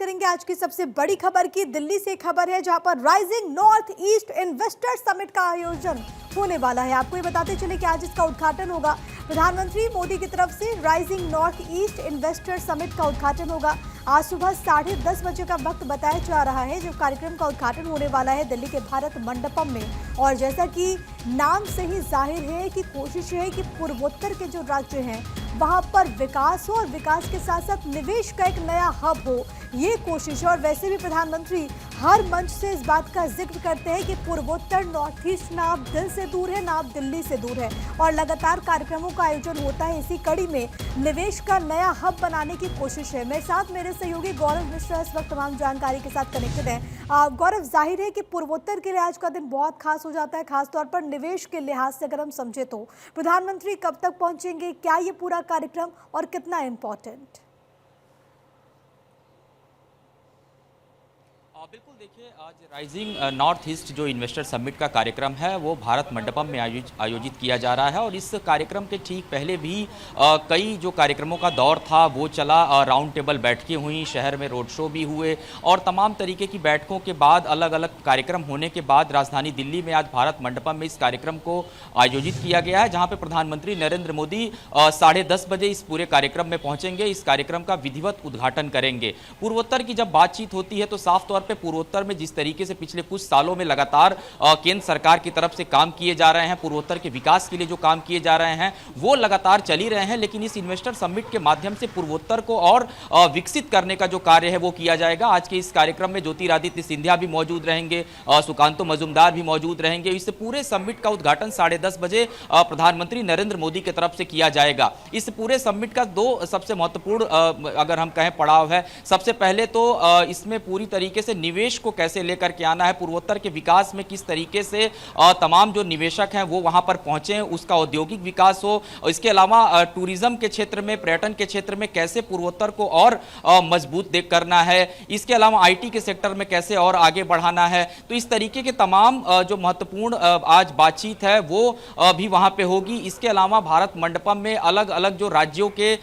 करेंगे आज की सबसे बड़ी खबर की। दिल्ली से खबर है जहां पर rising north east investor summit का आयोजन होने वाला है। आपको ये बताते चले कि आज इसका उद्घाटन होगा। प्रधानमंत्री मोदी की तरफ से rising north east investor summit का उद्घाटन होगा। आज सुबह 10:30 बजे का वक्त बताया जा रहा है जब कार्यक्रम का उद्घाटन होने वाला है दिल्ली के भारत मंडपम में। और जैसा कि नाम से ही जाहिर है कि कोशिश है कि पूर्वोत्तर के जो राज्य हैं वहां पर विकास हो और विकास के साथ साथ निवेश का एक नया हब हो, ये कोशिश है। और वैसे भी प्रधानमंत्री हर मंच से इस बात का जिक्र करते हैं कि पूर्वोत्तर नॉर्थ ईस्ट ना आप दिल से दूर है ना आप दिल्ली से दूर है। और लगातार कार्यक्रमों का आयोजन होता है। इसी कड़ी में निवेश का नया हब बनाने की कोशिश है। मेरे साथ मेरे सहयोगी गौरव मिश्रा इस वक्त तमाम जानकारी के साथ कनेक्टेड हैं। गौरव, जाहिर है कि पूर्वोत्तर के लिए आज का दिन बहुत खास हो जाता है, खासतौर पर निवेश के लिहाज से अगर हम समझे तो। प्रधानमंत्री कब तक पहुंचेंगे, क्या ये पूरा कार्यक्रम और कितना इम्पोर्टेंट? बिल्कुल, देखिए आज राइजिंग नॉर्थ ईस्ट जो इन्वेस्टर समिट का कार्यक्रम है वो भारत मंडपम में आयोजित किया जा रहा है। और इस कार्यक्रम के ठीक पहले भी कई जो कार्यक्रमों का दौर था वो चला। राउंड टेबल बैठकें हुई, शहर में रोड शो भी हुए और तमाम तरीके की बैठकों के बाद अलग अलग कार्यक्रम होने के बाद राजधानी दिल्ली में आज भारत मंडपम में इस कार्यक्रम को आयोजित किया गया है, जहाँ पर प्रधानमंत्री नरेंद्र मोदी 10:30 बजे इस पूरे कार्यक्रम में पहुंचेंगे। इस कार्यक्रम का विधिवत उद्घाटन करेंगे। पूर्वोत्तर की जब बातचीत होती है तो साफ तौर पर पूर्वोत्तर में जिस तरीके से पिछले कुछ सालों में लगातार केंद्र सरकार की तरफ से काम किए जा रहे हैं, पूर्वोत्तर के विकास के लिए जो काम किए जा रहे हैं वो लगातार चल ही रहे हैं। लेकिन इस इन्वेस्टर समिट के माध्यम से पूर्वोत्तर को और विकसित करने का जो कार्य है वो किया जाएगा। आज के इस कार्यक्रम में ज्योतिरादित्य सिंधिया भी मौजूद रहेंगे, सुकांतो मजूमदार भी मौजूद रहेंगे। इस पूरे समिट का उद्घाटन 10:30 बजे प्रधानमंत्री नरेंद्र मोदी की तरफ से किया जाएगा। इस पूरे समिट का दो सबसे महत्वपूर्ण अगर हम कहें पड़ाव है। सबसे पहले तो इसमें पूरी तरीके से निवेश को कैसे लेकर के आना है, पूर्वोत्तर के विकास में किस तरीके से तमाम जो निवेशक हैं वो वहां पर पहुंचे, उसका औद्योगिक विकास हो। इसके अलावा टूरिज्म के क्षेत्र में, पर्यटन के क्षेत्र में कैसे पूर्वोत्तर को और मजबूत करना है। इसके अलावा आईटी के सेक्टर में कैसे और आगे बढ़ाना है। तो इस तरीके के तमाम जो महत्वपूर्ण आज बातचीत है वो भी वहां पे होगी। इसके अलावा भारत मंडपम में अलग अलग जो राज्यों के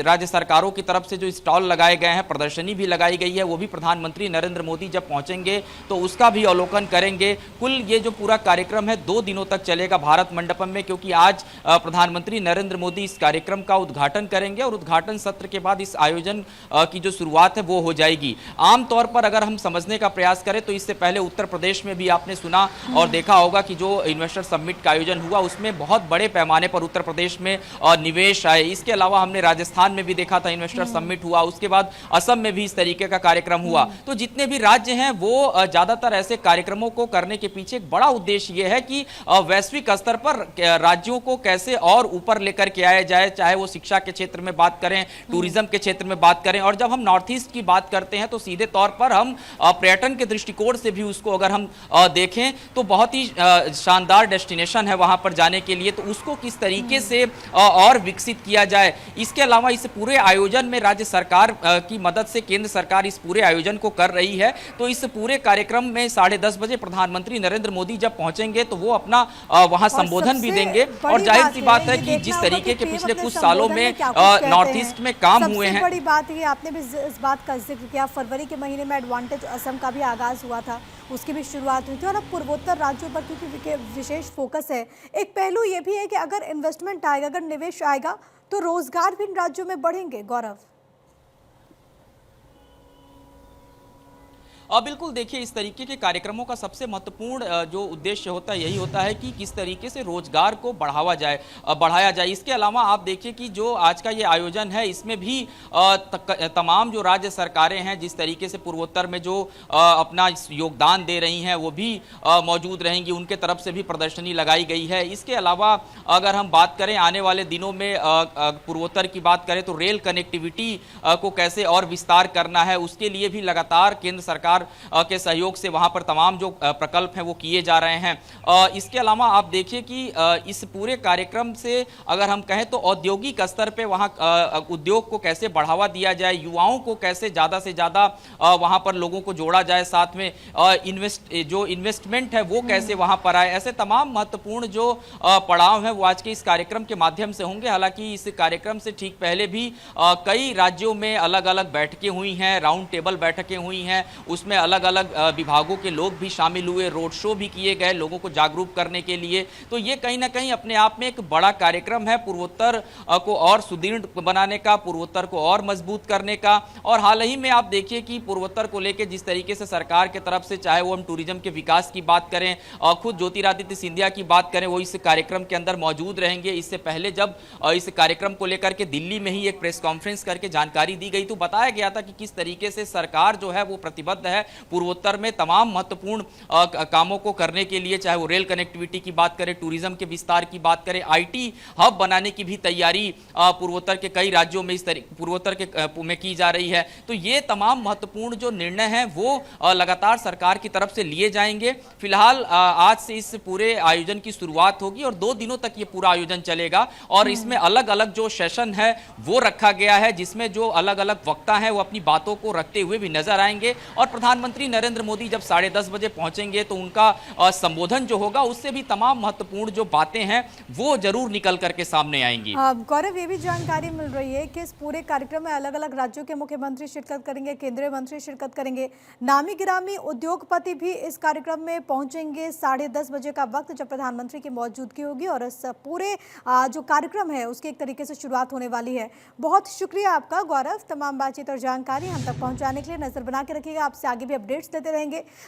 राज्य सरकारों की तरफ से जो स्टॉल लगाए गए हैं, प्रदर्शनी भी लगाई गई है, वो भी प्रधानमंत्री नरेंद्र मोदी जब पहुंचेंगे तो उसका भी अवलोकन करेंगे। कुल ये जो पूरा कार्यक्रम है 2 दिनों तक चलेगा भारत मंडपम में, क्योंकि आज प्रधानमंत्री नरेंद्र मोदी इस कार्यक्रम का उद्घाटन करेंगे और उद्घाटन सत्र के बाद इस आयोजन की जो शुरुआत है वो हो जाएगी। आमतौर पर अगर हम समझने का प्रयास करें तो इससे पहले उत्तर प्रदेश में भी आपने सुना और देखा होगा कि जो इन्वेस्टर समिट का आयोजन हुआ उसमें बहुत बड़े पैमाने पर उत्तर प्रदेश में निवेश आए। इसके अलावा हमने राजस्थान में भी देखा था इन्वेस्टर समिट हुआ, उसके बाद असम में भी इस तरीके का कार्यक्रम हुआ। तो जितने भी राज्य हैं वो ज्यादातर ऐसे कार्यक्रमों को करने के पीछे एक बड़ा उद्देश्य यह है कि वैश्विक स्तर पर राज्यों को कैसे और ऊपर लेकर के आया जाए, चाहे वो शिक्षा के क्षेत्र में बात करें, टूरिज्म के क्षेत्र में बात करें। और जब हम नॉर्थ ईस्ट की बात करते हैं तो सीधे तौर पर हम पर्यटन के दृष्टिकोण से भी उसको अगर हम देखें तो बहुत ही शानदार डेस्टिनेशन है वहां पर जाने के लिए। तो उसको किस तरीके से और विकसित किया जाए। इसके अलावा इस पूरे आयोजन में राज्य सरकार की मदद से केंद्र सरकार इस पूरे आयोजन को कर रही है। तो इस पूरे कार्यक्रम में 10:30 बजे प्रधानमंत्री नरेंद्र मोदी जब पहुंचेंगे तो वो अपना वहां संबोधन भी देंगे। और जाहिर सी बात है कि जिस तरीके के पिछले कुछ सालों में नॉर्थ ईस्ट में काम हुए हैं। बड़ी बात ये आपने भी इस बात का जिक्र किया, फरवरी के महीने में एडवांटेज असम का भी आगाज हुआ था, उसकी भी शुरुआत हुई थी। और अब पूर्वोत्तर राज्यों पर क्योंकि विशेष फोकस है, एक पहलू ये भी है कि अगर इन्वेस्टमेंट आएगा, अगर निवेश आएगा तो रोजगार भी इन राज्यों में बढ़ेंगे। गौरव, बिल्कुल, देखिए इस तरीके के कार्यक्रमों का सबसे महत्वपूर्ण जो उद्देश्य होता है यही होता है कि किस तरीके से रोजगार को बढ़ाया जाए। इसके अलावा आप देखिए कि जो आज का ये आयोजन है इसमें भी तमाम जो राज्य सरकारें हैं जिस तरीके से पूर्वोत्तर में जो अपना योगदान दे रही हैं वो भी मौजूद रहेंगी, उनके तरफ से भी प्रदर्शनी लगाई गई है। इसके अलावा अगर हम बात करें आने वाले दिनों में पूर्वोत्तर की बात करें तो रेल कनेक्टिविटी को कैसे और विस्तार करना है, उसके लिए भी लगातार केंद्र सरकार सरकार के सहयोग से वहां पर तमाम जो प्रकल्प हैं वो किए जा रहे हैं। इसके अलावा आप देखिए कि इस पूरे कार्यक्रम से अगर हम कहें तो औद्योगिक स्तर पे वहां उद्योग को कैसे बढ़ावा दिया जाए, युवाओं को कैसे ज़्यादा से ज़्यादा वहां पर लोगों को जोड़ा जाए, साथ में जो इन्वेस्टमेंट है वो कैसे वहां पर आए, ऐसे तमाम महत्वपूर्ण जो पड़ाव हैं वो आज के इस कार्यक्रम के माध्यम से होंगे। हालांकि इस कार्यक्रम से ठीक पहले भी कई राज्यों में अलग अलग बैठकें हुई हैं, राउंड टेबल बैठकें हुई हैं, उसमें अलग अलग विभागों के लोग भी शामिल हुए, रोड शो भी किए गए लोगों को जागरूक करने के लिए। तो ये कहीं ना कहीं अपने आप में एक बड़ा कार्यक्रम है पूर्वोत्तर को और सुदृढ़ बनाने का, पूर्वोत्तर को और मजबूत करने का। और हाल ही में आप देखिए कि पूर्वोत्तर को लेकर जिस तरीके से सरकार की तरफ से, चाहे वो हम टूरिज्म के विकास की बात करें, खुद ज्योतिरादित्य सिंधिया की बात करें, वो इस कार्यक्रम के अंदर मौजूद रहेंगे। इससे पहले जब इस कार्यक्रम को लेकर के दिल्ली में ही एक प्रेस कॉन्फ्रेंस करके जानकारी दी गई तो बताया गया था कि किस तरीके से सरकार जो है वो प्रतिबद्ध है पूर्वोत्तर में तमाम महत्वपूर्ण कामों को करने के लिए, चाहे वो रेल कनेक्टिविटी की बात करें, टूरिज्म के विस्तार की बात करें, आईटी हब बनाने की भी तैयारी पूर्वोत्तर के कई राज्यों में पूर्वोत्तर के में की जा रही है। तो ये तमाम महत्वपूर्ण जो निर्णय हैं वो लगातार सरकार की तरफ से लिए जाएंगे। फिलहाल आज से इस पूरे आयोजन की शुरुआत होगी और 2 दिनों तक ये पूरा आयोजन चलेगा और इसमें अलग अलग जो सेशन है वो रखा गया है, जिसमें जो अलग अलग वक्ता हैं वो अपनी बातों को रखते हुए भी नजर आएंगे। और प्रधानमंत्री नरेंद्र मोदी जब 10:30 बजे पहुंचेंगे तो उनका संबोधन जो होगा उससे भी तमाम महत्वपूर्ण जो बातें हैं वो जरूर निकल करके सामने आएंगी। गौरव, ये भी जानकारी मिल रही है कि इस पूरे कार्यक्रम में अलग अलग राज्यों के मुख्यमंत्री शिरकत करेंगे, केंद्रीय मंत्री शिरकत करेंगे, नामी गिरामी उद्योगपति भी इस कार्यक्रम में पहुंचेंगे। 10:30 बजे का वक्त जब प्रधानमंत्री की मौजूदगी होगी और इस पूरे जो कार्यक्रम है उसकी एक तरीके से शुरुआत होने वाली है। बहुत शुक्रिया आपका गौरव, तमाम बातचीत और जानकारी हम तक पहुंचाने के लिए। नजर बना के रखिएगा, आपसे आगे भी अपडेट्स देते रहेंगे।